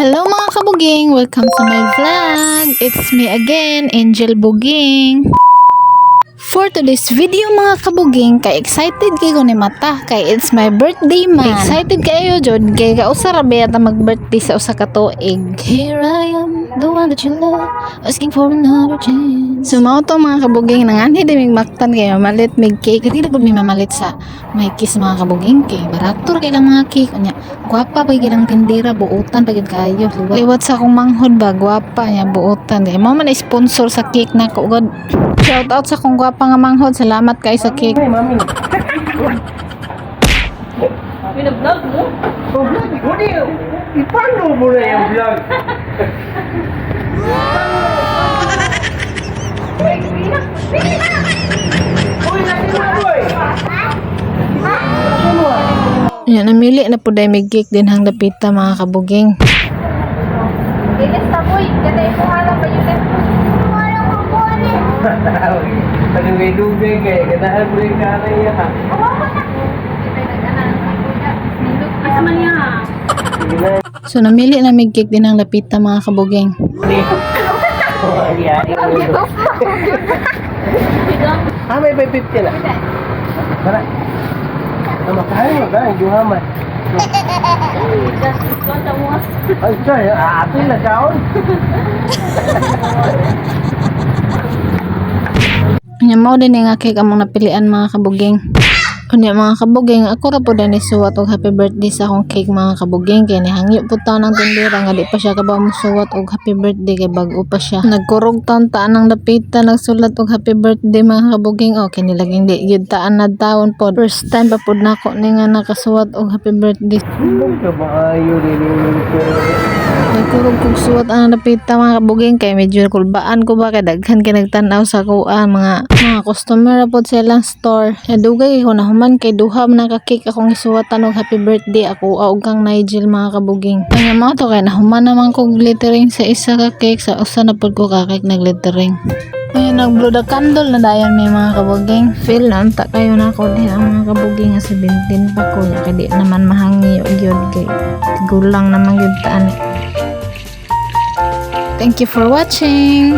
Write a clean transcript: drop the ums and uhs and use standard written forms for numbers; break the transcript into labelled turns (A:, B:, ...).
A: Hello mga kabuging! Welcome to my vlog! It's me again, Angel Buging. For today's video mga kabuging, kay excited kayo ni mata kay it's my birthday man. Excited kayo jud kay kausa ra ba ta mag-birthday sa usa ka tuig. Here I am, the one that you love, asking for another chance. So mao to mga kabuging, nanganhi din mig maktan kay mamalit mig cake. Dili gud mi mamalit sa may kiss mga kabuging kay barato kay lang mga cake nya. Gwapa pa gilang tindira, buutan pa gid kayo. Liwat sa akong manghod ba, gwapa nya buutan. Kay mao man sponsor sa cake nako god. Shout out sa kong gwapa nga manghod. Salamat kay sa cake.
B: Hey, mami. Pina-vlog mo? Oh, vlog? Hindi. Ipano mo na yung vlog? Uy, lagi mo, boy!
A: Yan, namili na po dahil may cake din hang dapita mga kabuging.
C: Bilis na boy, kada ipuhalang pa yun. Ipuhalang pa po ulit.
B: Pag-dugay kay, ganahan mo yung kanay niya ha.
C: Awa na. Kita nag-anan. Nindot ka naman niya.
B: Sige na.
A: So namili na may cake din hang dapita mga kabuging.
B: Oh, ayan. May 550 na. Tara. Makain mo ka, yung haman. Ay, sorry, ato yung nagkaon.
A: Mao din nga cake among napilian mga kabuging. Unya mga kabuging, ako ra po din isuwat og happy birthday sa akong cake mga kabuging kay nihangyo po taon ng tindera nga di pa siya kabaw musuwat og happy birthday kay bag-o pa siya. Nagkurog taon taan ng dapita nagsulat og happy birthday mga kabuging. Okay nilaging di gyud taan na taon pod. First time pa pod nako ni nga nakasuwat og happy birthday.
B: Ano ka ba ayo rin yung
A: Nagkurog kog suwat ang dapita mga kabuging kay medyo kulbaan ko ba kay daghan kay nagtan-aw sa kuan mga customer pod sa ilang store. Dugay ko na man kay duha man ka cake akong isuwatan og happy birthday ako og kang Nigel mga kabuging. Kanya mo to kay nahuman naman kog glittering sa isa ka cake sa usa na pud ko ka cake na glittering. Ayun nag-blow the candle na dayon may mga kabuging. Feel na unta kayo na ko din ang mga kabuging nga 17 pa ko ya kay di naman mahangi gyud kay gulang naman gyud taan. Thank you for watching.